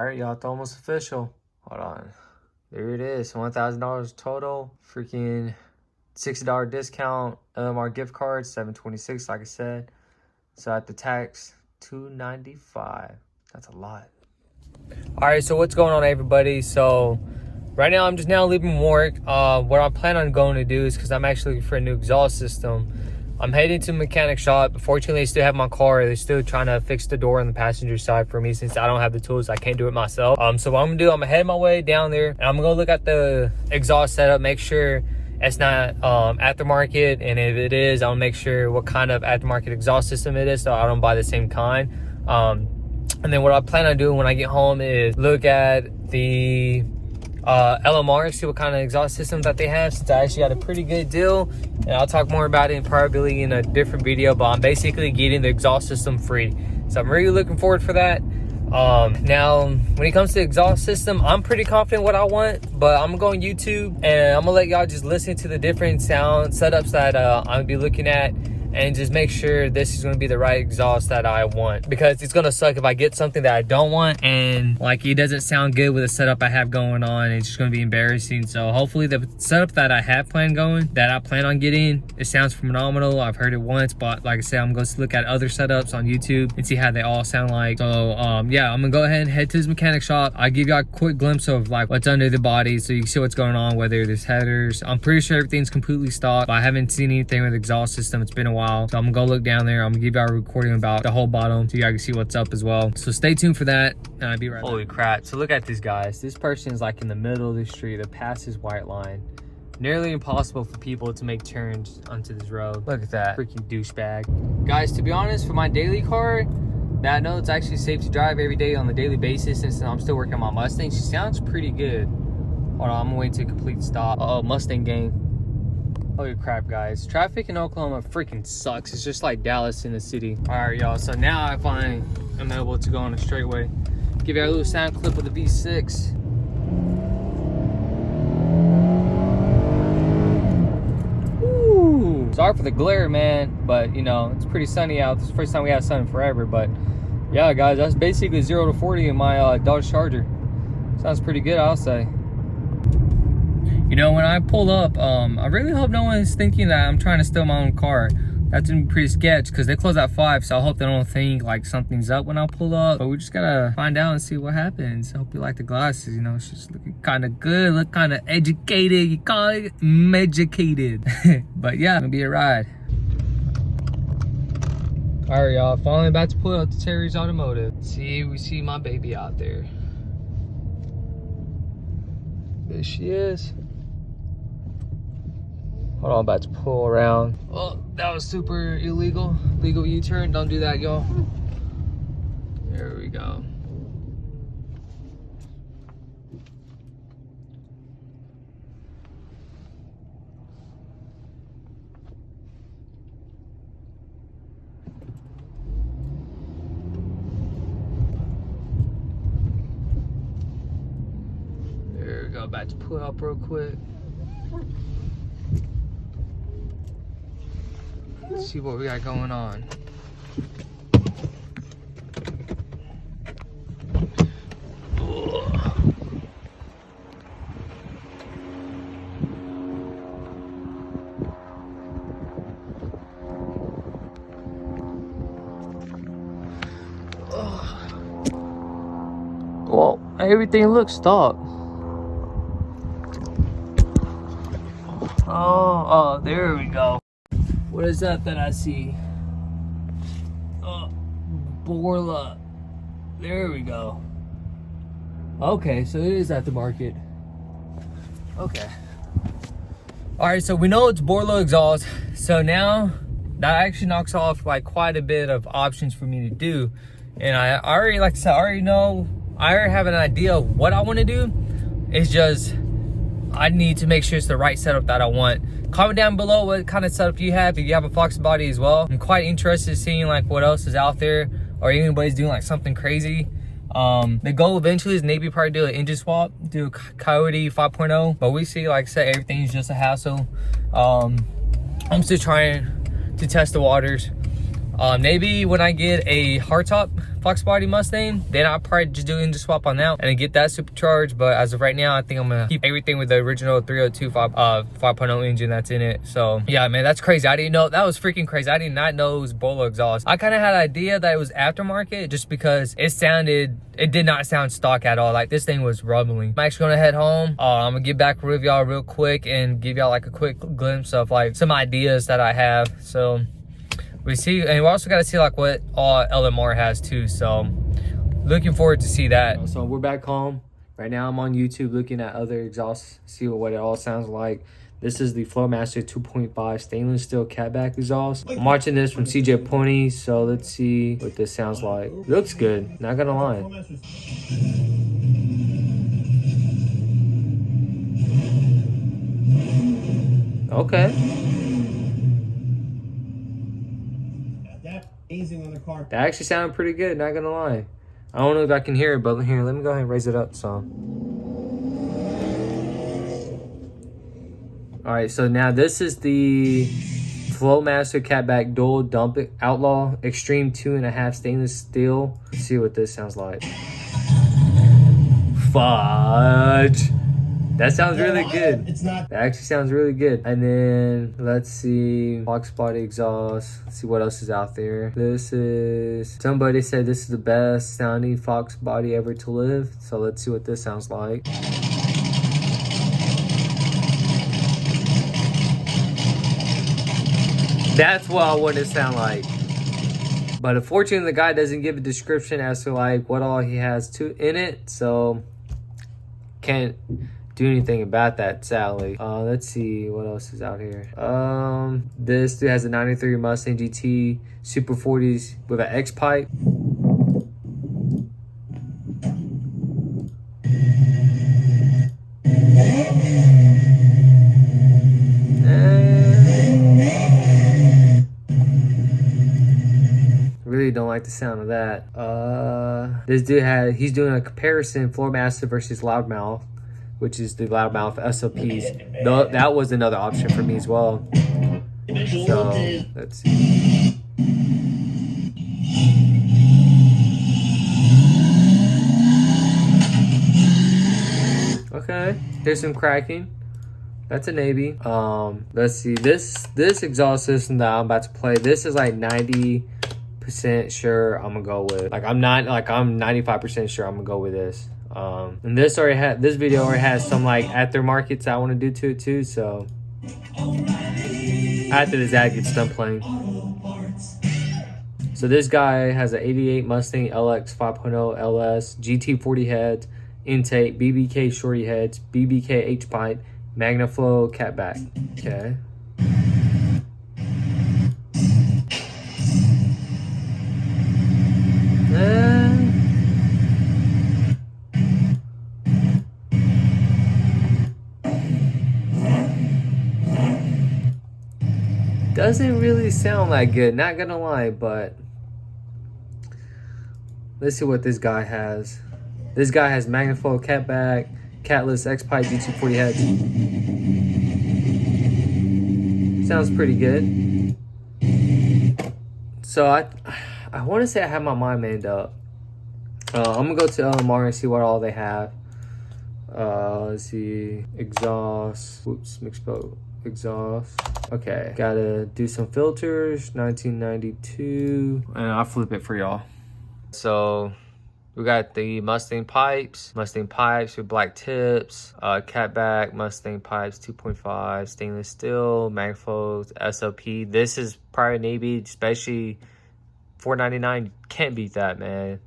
All right, y'all, it's almost official. Hold on. There it is, $1,000 total. Freaking $60 discount. LMR gift card, $726, like I said. So at the tax, $295. That's a lot. All right, so what's going on, everybody? So right now, I'm just now leaving work. What I plan on going to do is, because I'm actually looking for a new exhaust system, I'm heading to a mechanic shop. Fortunately, they still have my car. They're still trying to fix the door on the passenger side for me since I don't have the tools. I can't do it myself. So what I'm gonna do, I'm gonna head my way down there and I'm gonna go look at the exhaust setup, make sure it's not aftermarket, and if it is, I'll make sure what kind of aftermarket exhaust system it is so I don't buy the same kind. And then what I plan on doing when I get home is look at the LMR, see what kind of exhaust system that they have, since I actually got a pretty good deal, and I'll talk more about it probably in a different video, but I'm basically getting the exhaust system free, so I'm really looking forward for that. Now when it comes to exhaust system, I'm pretty confident what I want, but I'm gonna go on YouTube and I'm gonna let y'all just listen to the different sound setups that I'm gonna be looking at, and just make sure this is going to be the right exhaust that I want, because it's going to suck if I get something that I don't want and like it doesn't sound good with the setup I have going on. It's just going to be embarrassing. So hopefully the setup that I have planned going, that I plan on getting, it sounds phenomenal. I've heard it once, but like I said, I'm going to look at other setups on YouTube and see how they all sound like. So yeah, I'm gonna go ahead and head to this mechanic shop. I'll give you a quick glimpse of like what's under the body so you can see what's going on, whether there's headers. I'm pretty sure everything's completely stock, but I haven't seen anything with exhaust system. It's been a while. So I'm gonna go look down there. I'm gonna give y'all a recording about the whole bottom so y'all can see what's up as well. So stay tuned for that, and I'll be right back. Holy crap. So look at these guys. This person is like in the middle of the street. They're past this white line. Nearly impossible for people to make turns onto this road. Look at that freaking douchebag. Guys, to be honest, for my daily car, that I know it's actually safe to drive every day on the daily basis, since I'm still working on my Mustang. She sounds pretty good. Hold on, I'm gonna wait to a complete stop. Uh-oh, Mustang gang. Holy crap, guys. Traffic in Oklahoma freaking sucks. It's just like Dallas in the city. All right, y'all. So now I finally am able to go on a straightway. Give you a little sound clip of the V6. Woo! Sorry for the glare, man, but you know, it's pretty sunny out. This is the first time we have sun in forever, but yeah, guys, that's basically 0 to 40 in my Dodge Charger. Sounds pretty good, I'll say. You know, when I pull up, I really hope no one's thinking that I'm trying to steal my own car. That's been pretty sketch, because they close at 5, so I hope they don't think like something's up when I pull up. But we just gotta find out and see what happens. I hope you like the glasses. You know, it's just looking kind of good, look kind of educated. You call it educated. But yeah, it's gonna be a ride. All right, y'all, finally about to pull up to Terry's Automotive. See, we see my baby out there. There she is. Hold on, I'm about to pull around. Oh, that was super illegal. Legal U-turn, don't do that, y'all. There we go. There we go, about to pull up real quick. Let's see what we got going on. Well, everything looks stock. Oh, there we go. What is that I see? Oh, Borla. There we go. Okay, so it is at the market. Okay. All right, so we know it's Borla exhaust. So now that actually knocks off like quite a bit of options for me to do. And I already, like I said, I already have an idea of what I want to do. It's just, I need to make sure it's the right setup that I want. Comment down below what kind of setup you have, if you have a Foxbody as well. I'm quite interested in seeing like what else is out there, or anybody's doing like something crazy. The goal eventually is maybe probably do an engine swap, do a Coyote 5.0, but we see, like I said, everything's just a hassle. I'm still trying to test the waters. Maybe when I get a hardtop Foxbody Mustang, then I'll probably just do engine swap on that and get that supercharged. But as of right now, I think I'm gonna keep everything with the original 302 5.0 engine that's in it. So yeah, man, that's crazy. I didn't know. That was freaking crazy. I did not know it was Bolo exhaust. I kind of had an idea that it was aftermarket just because it did not sound stock at all. Like, this thing was rumbling. I'm actually gonna head home. I'm gonna get back with y'all real quick and give y'all like a quick glimpse of like some ideas that I have. So we see, and we also got to see like what all LMR has too. So looking forward to see that. So we're back home right now. I'm on YouTube looking at other exhausts, see what it all sounds like. This is the Flowmaster 2.5 stainless steel catback exhaust. I'm watching this from CJ Pony, so let's see what this sounds like. It looks good, not gonna lie. Okay. That actually sounded pretty good, not gonna lie. I don't know if I can hear it, but here, let me go ahead and raise it up some. Alright, so now this is the Flowmaster Catback Dual Dump Outlaw Extreme 2.5 stainless steel. Let's see what this sounds like. Fudge! That sounds really good. It's not. That actually sounds really good. And then let's see, Foxbody exhaust. Let's see what else is out there. This is, somebody said this is the best sounding Foxbody ever to live. So let's see what this sounds like. That's what I want it to sound like. But unfortunately, the guy doesn't give a description as to like what all he has in it. So can't do anything about that, sadly. Let's see what else is out here. This dude has a 93 Mustang GT Super 40s with an X pipe. Really don't like the sound of that. This dude he's doing a comparison Flowmaster versus Loudmouth, which is the Loudmouth SLPs. That was another option for me as well. So let's see. Okay, there's some cracking. That's a Navy. Let's see, this exhaust system that I'm about to play, this is like 90% sure I'm gonna go with. Like, I'm 95% sure I'm gonna go with this. And this video already has some like aftermarkets I want to do to it too. So after this ad gets done playing. So this guy has an 88 Mustang LX 5.0 LS, GT40 heads, intake, BBK shorty heads, BBK H pipe, MagnaFlow catback. Okay. Doesn't really sound that good, not gonna lie, but let's see what this guy has. This guy has MagnaFlow catback, catless X-Pipe GT40 heads. Sounds pretty good. So I want to say I have my mind made up. I'm gonna go to LMR and see what all they have. Let's see, exhaust. Whoops, mixed boat. Exhaust. Okay, gotta do some filters. 1992, and I'll flip it for y'all. So we got the Mustang pipes with black tips, catback Mustang pipes 2.5 stainless steel, MagnaFlow SLP. This is probably Navy, especially $499. Can't beat that, man.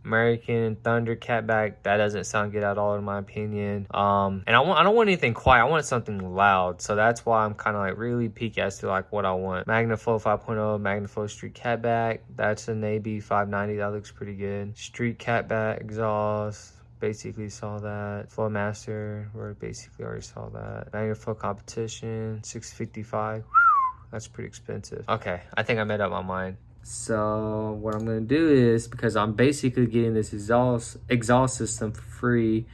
American Thunder catback, that doesn't sound good at all in my opinion. And I don't want anything quiet, I want something loud, so that's why I'm kind of like really picky as to like what I want. MagnaFlow 5.0 MagnaFlow street catback, that's a Navy 590, that looks pretty good. Street catback exhaust, basically saw that. Flowmaster, we basically already saw that. MagnaFlow competition 655. That's pretty expensive. Okay, I think I made up my mind. So what I'm gonna do is, because I'm basically getting this exhaust system for free,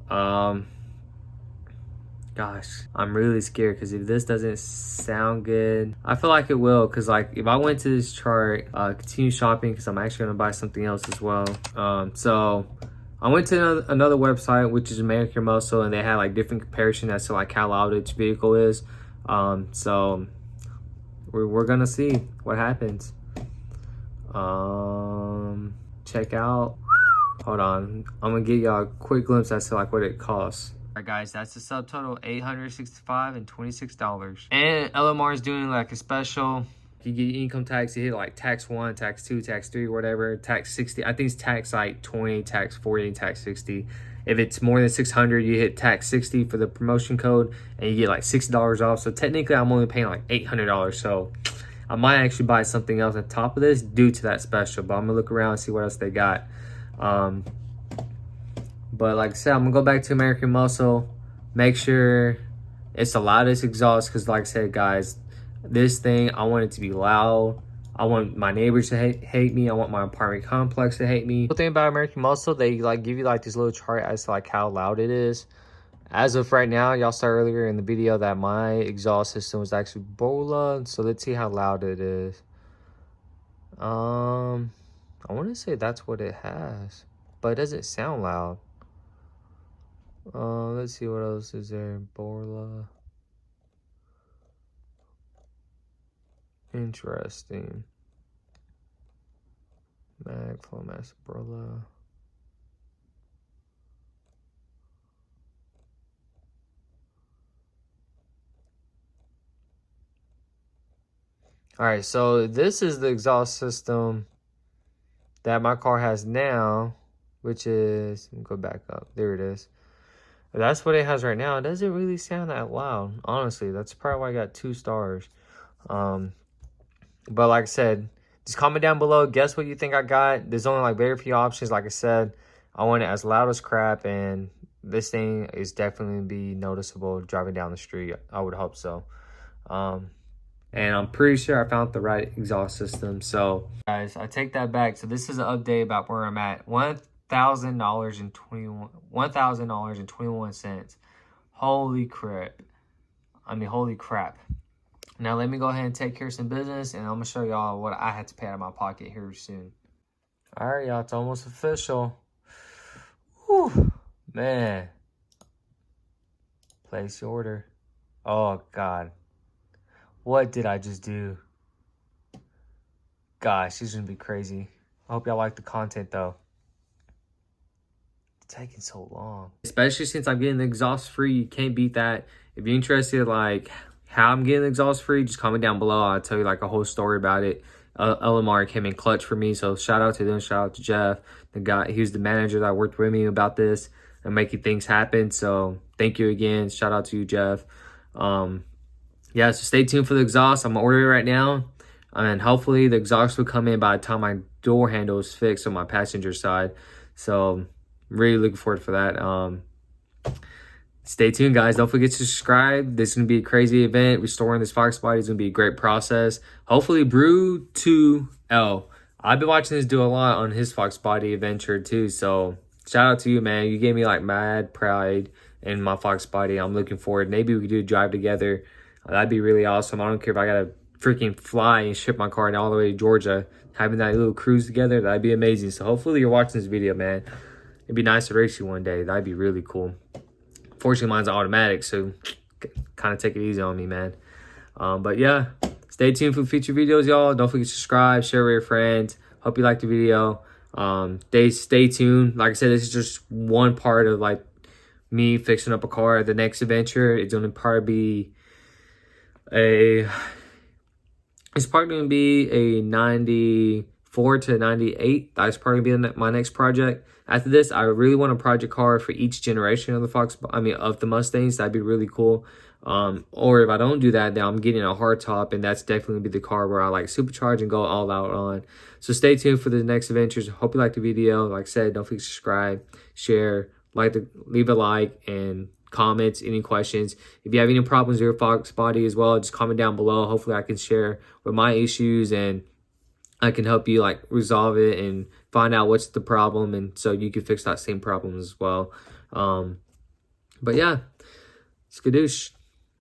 I'm Gosh, I'm really scared because if this doesn't sound good, I feel like it will. Because like if I went to this chart, continue shopping, because I'm actually gonna buy something else as well. So I went to another website, which is American Muscle, and they had like different comparison as to like how loud each vehicle is. So we're gonna see what happens. Check out. Hold on, I'm gonna give y'all a quick glimpse as to like what it costs. Alright guys, that's the subtotal, $865 and $26. And LMR is doing like a special. You get income tax, you hit like tax 1, tax 2, tax 3, whatever, tax 60. I think it's tax like 20, tax 40, and tax 60. If it's more than 600, you hit tax 60 for the promotion code and you get like $60 off. So technically I'm only paying like $800. So I might actually buy something else on top of this due to that special, but I'm gonna look around and see what else they got. But like I said, I'm gonna go back to American Muscle, make sure it's the loudest exhaust, because like I said guys, this thing, I want it to be loud. I want my neighbors to hate me. I want my apartment complex to hate me. The thing about American Muscle, they like give you like this little chart as to like how loud it is. As of right now, y'all saw earlier in the video that my exhaust system was actually Bola, so let's see how loud it is. I want to say that's what it has, but it doesn't sound loud. Let's see what else is there. Borla. Interesting. Mag, Flow Master, Borla. Alright, so this is the exhaust system that my car has now, which is, let me go back up. There it is. That's what it has right now. It doesn't really sound that loud, honestly. That's probably why I got 2 stars. But like I said, just comment down below. Guess what you think I got. There's only like very few options. Like I said, I want it as loud as crap, and this thing is definitely be noticeable driving down the street. I would hope so. And I'm pretty sure I found the right exhaust system. So guys, I take that back. So this is an update about where I'm at. $1,000.21. Holy crap. I mean, holy crap. Now let me go ahead and take care of some business, and I'm gonna show y'all what I had to pay out of my pocket here soon. All right, y'all, it's almost official. Whew, man. Place your order. Oh God, what did I just do? Gosh, this is gonna be crazy. I hope y'all like the content though. It's taking so long, especially since I'm getting the exhaust free. You can't beat that. If you're interested, like how I'm getting exhaust free, just comment down below. I'll tell you like a whole story about it. LMR came in clutch for me, so shout out to them. Shout out to Jeff, the guy. He was the manager that worked with me about this and making things happen. So thank you again. Shout out to you, Jeff. Yeah, so stay tuned for the exhaust. I'm gonna order it right now, and hopefully the exhaust will come in by the time my door handle is fixed on my passenger side. So really looking forward for that. Stay tuned, guys. Don't forget to subscribe. This is going to be a crazy event. Restoring this Foxbody is going to be a great process. Hopefully, Brew 2L. I've been watching this do a lot on his Foxbody adventure, too. So, shout out to you, man. You gave me, like, mad pride in my Foxbody. I'm looking forward. Maybe we could do a drive together. That'd be really awesome. I don't care if I got to freaking fly and ship my car all the way to Georgia. Having that little cruise together, that'd be amazing. So, hopefully, you're watching this video, man. It'd be nice to race you one day. That'd be really cool. Fortunately, mine's automatic, so kind of take it easy on me, man. But yeah, stay tuned for future videos, y'all. Don't forget to subscribe, share with your friends. Hope you liked the video. Stay tuned. Like I said, this is just one part of like me fixing up a car. The next adventure, it's gonna probably be it's probably gonna be a 94 to 98. That's probably gonna be my next project. After this, I really want a project car for each generation of the of the Mustangs. That'd be really cool. Or if I don't do that, then I'm getting a hardtop, and that's definitely be the car where I like supercharge and go all out on. So stay tuned for the next adventures. Hope you liked the video. Like I said, don't forget to subscribe, share, leave a like, and comments, any questions. If you have any problems with your Foxbody as well, just comment down below. Hopefully I can share with my issues, and I can help you like resolve it and find out what's the problem, and so you can fix that same problem as well. But yeah, Skadoosh.